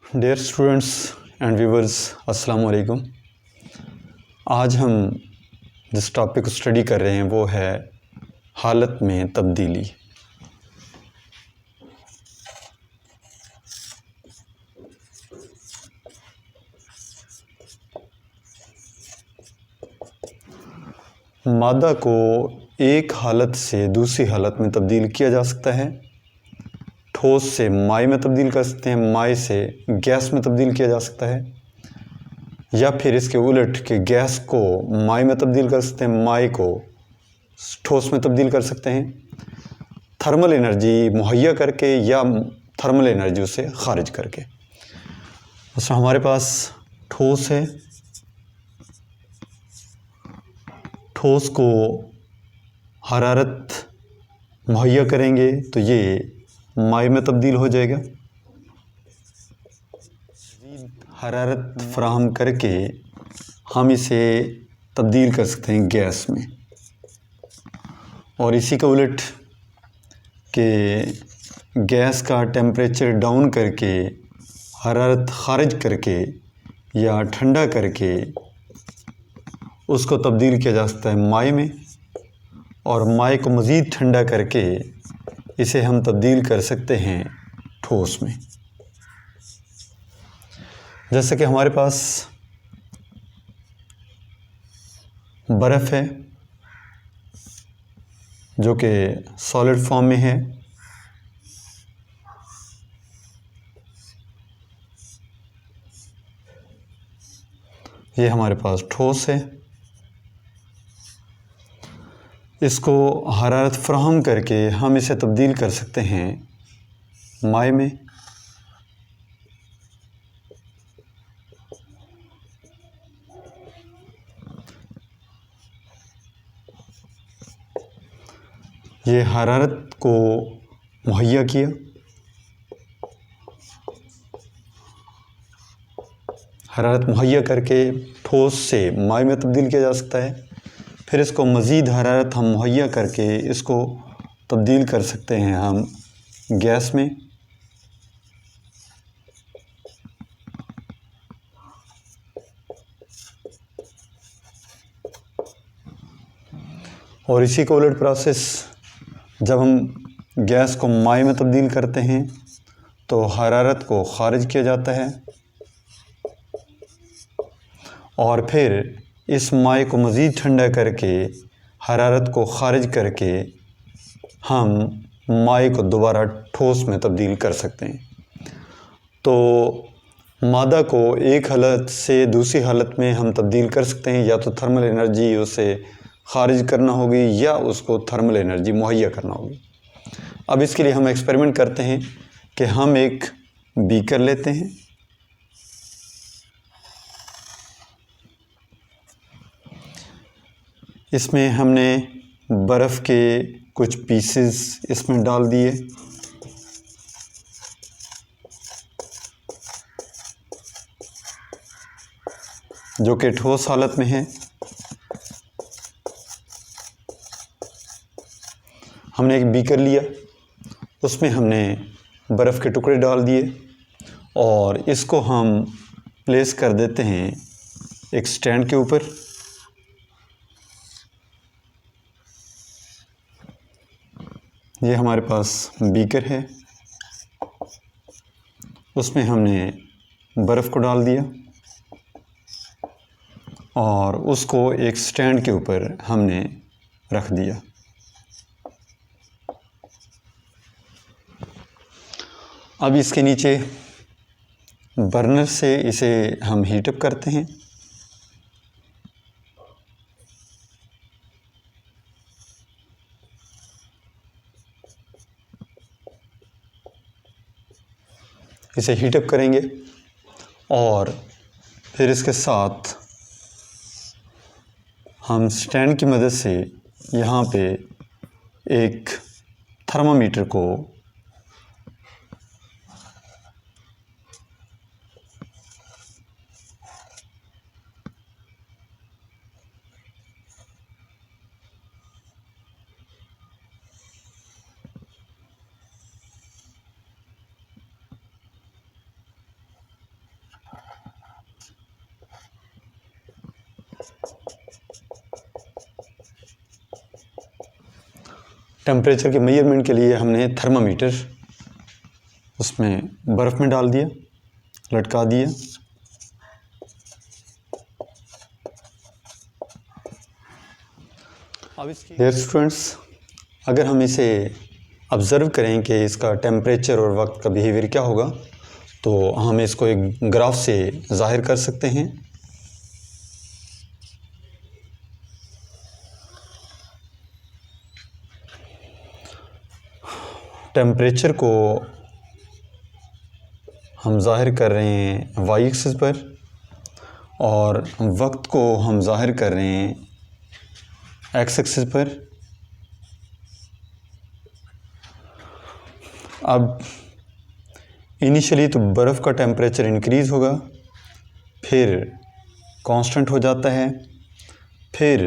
Dear students and viewers, अस्सलाम वालेकुम। आज हम जिस टॉपिक को स्टडी कर रहे हैं वो है हालत में तब्दीली। मादा को एक हालत से दूसरी हालत में तब्दील किया जा सकता है। ठोस से माई में तब्दील कर सकते हैं, माई से गैस में तब्दील किया जा सकता है, या फिर इसके उलट के गैस को माई में तब्दील कर सकते हैं, माई को ठोस में तब्दील कर सकते हैं थर्मल एनर्जी मुहैया करके या थर्मल एनर्जी उसे खारिज करके। तो हमारे पास ठोस है, ठोस को हरारत मुहैया करेंगे तो ये माई में तब्दील हो जाएगा। हरारत फराहम करके हम इसे तब्दील कर सकते हैं गैस में, और इसी के उलट के गैस का टेम्परेचर डाउन करके हरारत खारिज करके या ठंडा करके उसको तब्दील किया जा सकता है माई में, और माई को मज़ीद ठंडा करके इसे हम तब्दील कर सकते हैं ठोस में। जैसे कि हमारे पास बर्फ़ है जो कि सॉलिड फॉर्म में है, ये हमारे पास ठोस है। इसको हरारत फराहम करके हम इसे तब्दील कर सकते हैं माई में, ये हरारत को मुहैया किया, हरारत मुहैया करके ठोस से माई में तब्दील किया जा सकता है। फिर इसको मज़ीद हरारत हम मुहैया करके इसको तब्दील कर सकते हैं हम गैस में, और इसी को उलट प्रोसेस जब हम गैस को माई में तब्दील करते हैं तो हरारत को खारिज किया जाता है, और फिर इस माई को मज़ीद ठंडा करके हरारत को खारिज करके हम माई को दोबारा ठोस में तब्दील कर सकते हैं। तो मादा को एक हालत से दूसरी हालत में हम तब्दील कर सकते हैं, या तो थर्मल एनर्जी उसे खारिज करना होगी या उसको थर्मल एनर्जी मुहैया करना होगी। अब इसके लिए हम एक्सपेरिमेंट करते हैं कि हम एक बीकर लेते हैं, इसमें हमने बर्फ़ के कुछ पीसेस इसमें डाल दिए, जो कि ठोस हालत में है। हमने एक बीकर लिया, उसमें हमने बर्फ़ के टुकड़े डाल दिए, और इसको हम प्लेस कर देते हैं एक स्टैंड के ऊपर। ये हमारे पास बीकर है, उसमें हमने बर्फ़ को डाल दिया और उसको एक स्टैंड के ऊपर हमने रख दिया। अब इसके नीचे बर्नर से इसे हम हीटअप करते हैं। इसे हीटअप करेंगे और फिर इसके साथ हम स्टैंड की मदद से यहाँ पे एक थर्मामीटर को टेम्परेचर के मेजरमेंट के लिए हमने थर्मामीटर उसमें बर्फ़ में डाल दिया, लटका दिया। अब डियर स्टूडेंट्स, अगर हम इसे ऑब्ज़र्व करें कि इसका टेम्परेचर और वक्त का बिहेवियर क्या होगा, तो हम इसको एक ग्राफ से ज़ाहिर कर सकते हैं। टेम्परेचर को हम ज़ाहिर कर रहे हैं वाई एक्सिस पर और वक्त को हम ज़ाहिर कर रहे हैं एक्स एक्सिस पर। अब इनिशियली तो बर्फ़ का टेम्परेचर इंक्रीज़ होगा, फिर कांस्टेंट हो जाता है, फिर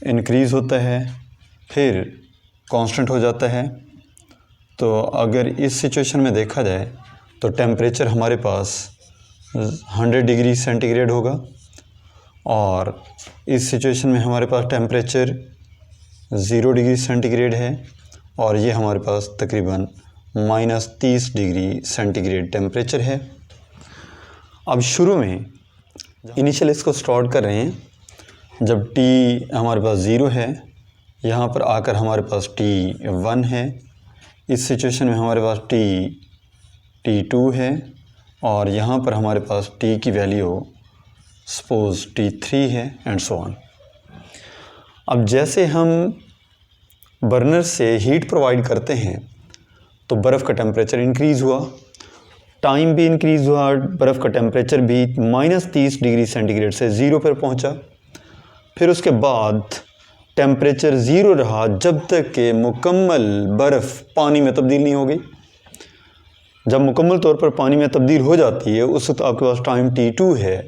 इंक्रीज़ होता है, फिर कांस्टेंट हो जाता है। तो अगर इस सिचुएशन में देखा जाए तो टेम्परेचर हमारे पास 100 डिग्री सेंटीग्रेड होगा और इस सिचुएशन में हमारे पास टेम्परेचर 0 डिग्री सेंटीग्रेड है और ये हमारे पास तकरीबन -30 डिग्री सेंटीग्रेड टेम्परेचर है। अब शुरू में इनिशियल इसको स्टार्ट कर रहे हैं जब T हमारे पास 0 है, यहाँ पर आकर हमारे पास T1 है, इस सिचुएशन में हमारे पास T2 है और यहाँ पर हमारे पास T की वैल्यू सपोज़ T3 है एंड सो ऑन। अब जैसे हम बर्नर से हीट प्रोवाइड करते हैं तो बर्फ़ का टेम्परेचर इंक्रीज़ हुआ, टाइम भी इंक्रीज़ हुआ, बर्फ़ का टेम्परेचर भी -30 डिग्री सेंटीग्रेड से 0 पर पहुंचा। फिर उसके बाद टेम्परेचर 0 रहा जब तक कि मुकम्मल बर्फ़ पानी में तब्दील नहीं हो गई। जब मुकम्मल तौर पर पानी में तब्दील हो जाती है उस वक्त आपके पास टाइम T2 है।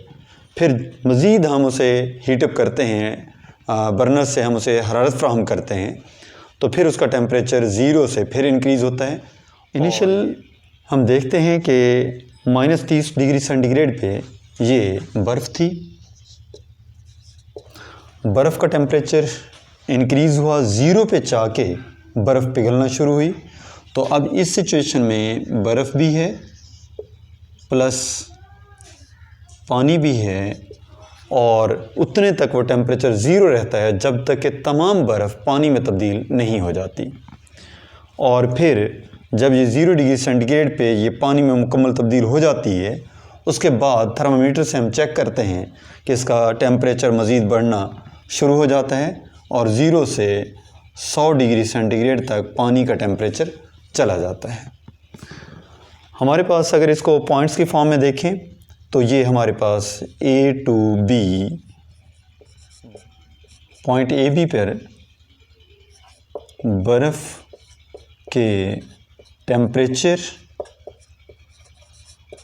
फिर मज़ीद हम उसे हीटअप करते हैं, बर्नर से हम उसे हरारत फ़राहम करते हैं, तो फिर उसका टेम्परेचर 0 से फिर इंक्रीज़ होता है। इनिशियल हम देखते हैं कि -30 डिग्री सेंटीग्रेड पे ये बर्फ़ थी, बर्फ़ का टेम्परेचर इंक्रीज़ हुआ, 0 पे जाके बर्फ़ पिघलना शुरू हुई। तो अब इस सिचुएशन में बर्फ़ भी है प्लस पानी भी है और उतने तक वो टेम्परेचर 0 रहता है जब तक कि तमाम बर्फ़ पानी में तब्दील नहीं हो जाती। और फिर जब ये 0 डिग्री सेंटीग्रेड पे ये पानी में मुकम्मल तब्दील हो जाती है, उसके बाद थर्मामीटर से हम चेक करते हैं कि इसका टेम्परेचर मज़ीद बढ़ना शुरू हो जाता है और 0 से 100 डिग्री सेंटीग्रेड तक पानी का टेम्परेचर चला जाता है। हमारे पास अगर इसको पॉइंट्स की फॉर्म में देखें तो ये हमारे पास A to B, point AB पर बर्फ़ के टेम्परेचर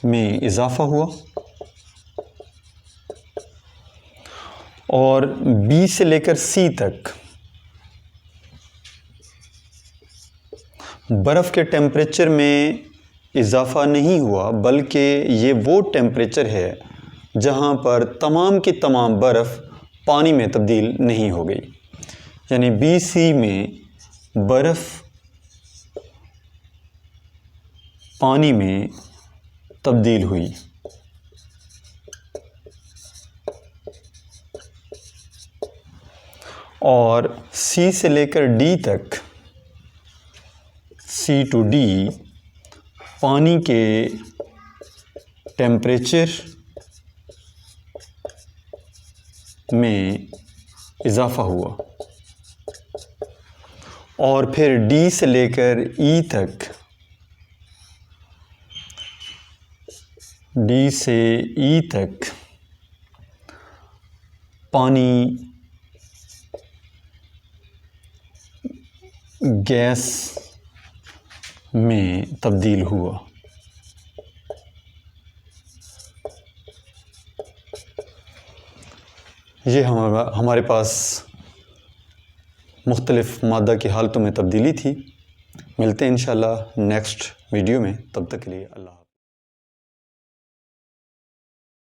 में इजाफ़ा हुआ और B से लेकर C तक बर्फ़ के टेम्परेचर में इजाफ़ा नहीं हुआ, बल्कि ये वो टेम्परेचर है जहाँ पर तमाम की तमाम बर्फ़ पानी में तब्दील नहीं हो गई। यानी BC में बर्फ़ पानी में तब्दील हुई। और C से लेकर D तक, C to D, पानी के टेम्परेचर में इजाफ़ा हुआ और फिर D से लेकर E तक, D से E तक पानी गैस में तब्दील हुआ। ये हमारे पास मुख्तलिफ़ मादा की हालतों में तब्दीली थी। मिलते हैं इंशाअल्लाह नेक्स्ट वीडियो में, तब तक के लिए अल्लाह।